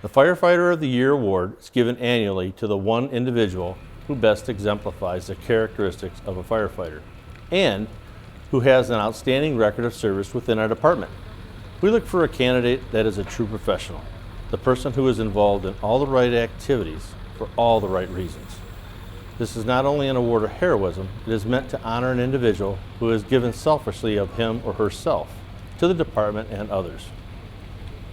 The Firefighter of the Year award is given annually to the one individual who best exemplifies the characteristics of a firefighter and who has an outstanding record of service within our department. We look for a candidate that is a true professional, the person who is involved in all the right activities for all the right reasons. This is not only an award of heroism, it is meant to honor an individual who has given selflessly of him or herself to the department and others.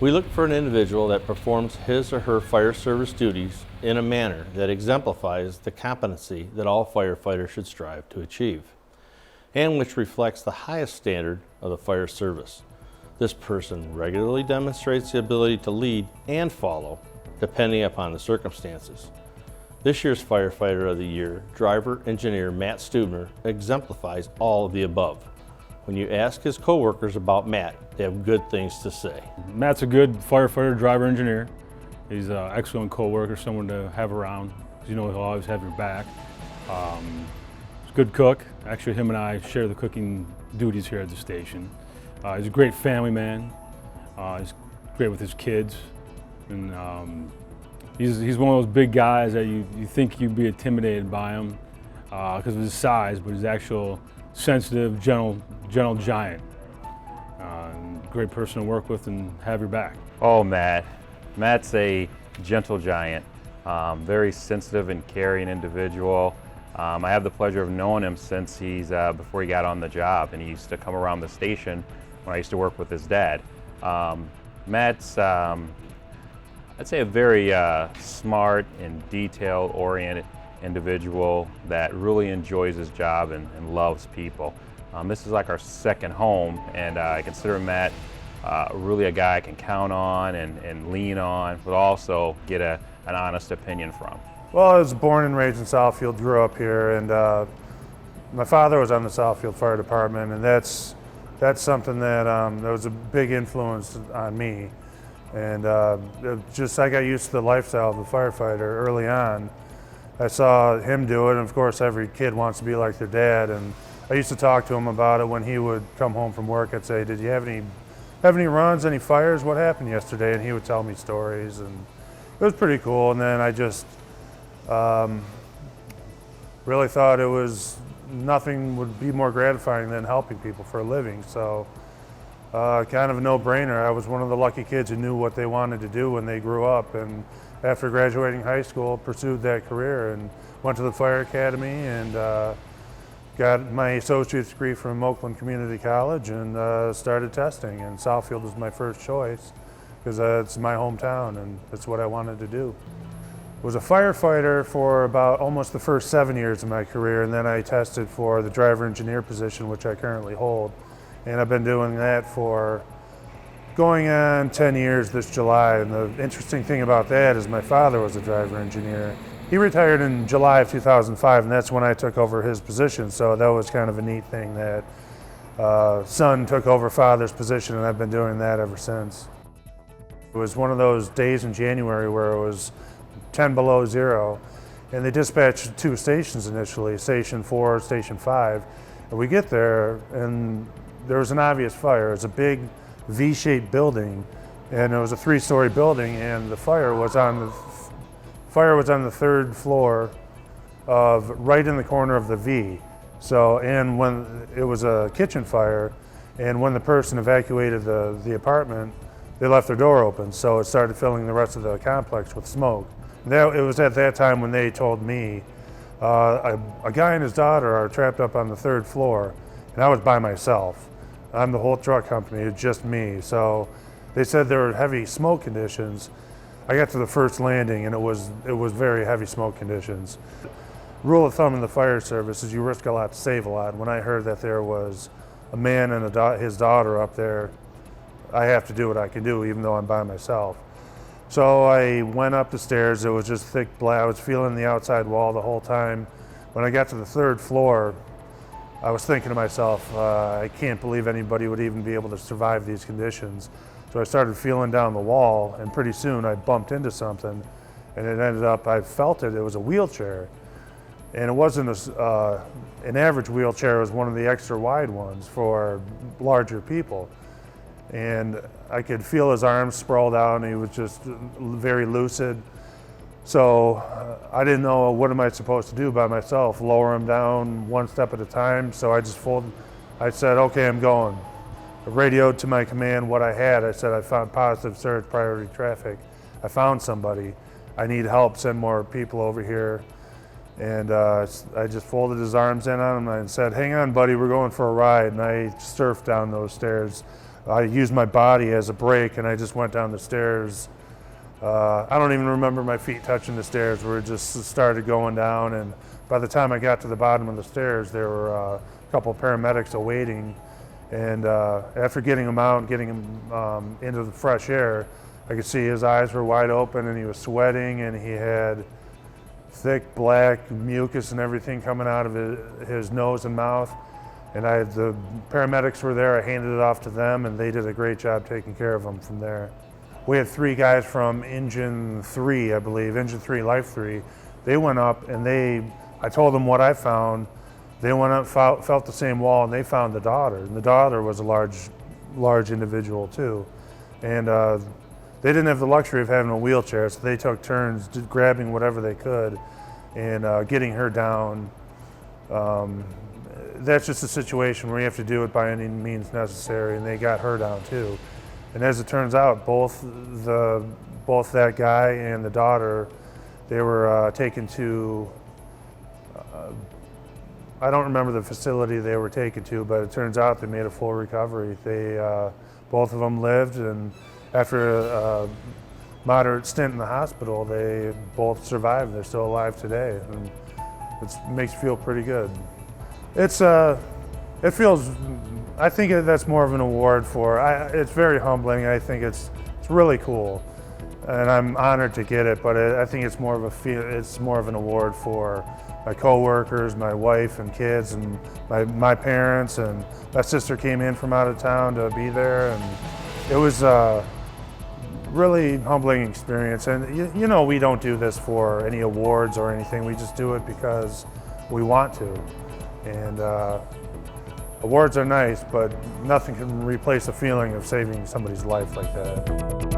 We look for an individual that performs his or her fire service duties in a manner that exemplifies the competency that all firefighters should strive to achieve, and which reflects the highest standard of the fire service. This person regularly demonstrates the ability to lead and follow, depending upon the circumstances. This year's Firefighter of the Year, driver engineer Matt Stubner, exemplifies all of the above. When you ask his coworkers about Matt, they have good things to say. Matt's a good firefighter, driver, engineer. He's an excellent coworker, someone to have around. You know, he'll always have your back. He's a good cook. Actually, him and I share the cooking duties here at the station. He's a great family man. He's great with his kids. And he's one of those big guys that you think you'd be intimidated by him because of his size, but he's actual sensitive, gentle giant. Great person to work with and have your back. Oh, Matt's a gentle giant, very sensitive and caring individual. I have the pleasure of knowing him since before he got on the job, and he used to come around the station when I used to work with his dad. Matt's, I'd say, a very smart and detail-oriented individual that really enjoys his job and loves people. This is like our second home, and I consider Matt really a guy I can count on and lean on, but also get an honest opinion from. Well, I was born and raised in Southfield, grew up here, and my father was on the Southfield Fire Department, and that's something that was a big influence on me. And I got used to the lifestyle of a firefighter early on. I saw him do it, and of course every kid wants to be like their dad, and I used to talk to him about it when he would come home from work. I'd say, "Did you have any runs, any fires? What happened yesterday?" And he would tell me stories, and it was pretty cool. And then I just really thought nothing would be more gratifying than helping people for a living. So kind of a no-brainer. I was one of the lucky kids who knew what they wanted to do when they grew up, and after graduating high school, pursued that career and went to the fire academy and got my associate's degree from Oakland Community College and started testing. And Southfield was my first choice because it's my hometown and that's what I wanted to do. Was a firefighter for about almost the first 7 years of my career, and then I tested for the driver engineer position, which I currently hold. And I've been doing that for going on 10 years this July. And the interesting thing about that is my father was a driver engineer. He retired in July of 2005, and that's when I took over his position. So that was kind of a neat thing that son took over father's position, and I've been doing that ever since. It was one of those days in January where it was 10 below zero, and they dispatched two stations initially, Station 4, Station 5. And we get there, and there was an obvious fire. It's a big V-shaped building, and it was a 3-story building, and the fire was on the third floor right in the corner of the V. So, and when it was a kitchen fire, and when the person evacuated the apartment, they left their door open, so it started filling the rest of the complex with smoke. It was at that time when they told me a guy and his daughter are trapped up on the third floor, and I was by myself. I'm the whole truck company, it's just me. So they said there were heavy smoke conditions. I got to the first landing, and it was very heavy smoke conditions. Rule of thumb in the fire service is you risk a lot to save a lot. When I heard that there was a man and his daughter up there, I have to do what I can do, even though I'm by myself. So I went up the stairs. It was just thick black. I was feeling the outside wall the whole time. When I got to the third floor, I was thinking to myself, I can't believe anybody would even be able to survive these conditions. So I started feeling down the wall, and pretty soon I bumped into something, and it ended up, I felt it was a wheelchair. And it wasn't an average wheelchair, it was one of the extra wide ones for larger people. and I could feel his arms sprawled out, and he was just very lucid. So I didn't know what am I supposed to do by myself, lower him down one step at a time. So I just I said, okay, I'm going. I radioed to my command what I had. I said, I found positive surge priority traffic. I found somebody. I need help, send more people over here. And I just folded his arms in on him and said, hang on, buddy, we're going for a ride. And I surfed down those stairs. I used my body as a brake, and I just went down the stairs. I don't even remember my feet touching the stairs. We just started going down, and by the time I got to the bottom of the stairs, there were a couple of paramedics awaiting. And after getting him out and getting him into the fresh air, I could see his eyes were wide open, and he was sweating, and he had thick black mucus and everything coming out of his nose and mouth. And the paramedics were there. I handed it off to them, and they did a great job taking care of him from there. We had 3 guys from Engine 3, I believe, Engine 3, Life 3. They went up, and I told them what I found. They went up, felt the same wall, and they found the daughter. And the daughter was a large individual too. And they didn't have the luxury of having a wheelchair, so they took turns grabbing whatever they could and getting her down. That's just a situation where you have to do it by any means necessary, and they got her down too. And as it turns out, both that guy and the daughter, they were taken to, I don't remember the facility they were taken to, but it turns out they made a full recovery. Both of them lived, and after a moderate stint in the hospital, they both survived. They're still alive today, and it makes you feel pretty good. I think that's more of an award it's very humbling. I think it's really cool, and I'm honored to get it, but I think it's more of an award for my coworkers, my wife and kids, and my parents, and my sister came in from out of town to be there, and it was a really humbling experience. And you know, we don't do this for any awards or anything. We just do it because we want to. And awards are nice, but nothing can replace the feeling of saving somebody's life like that.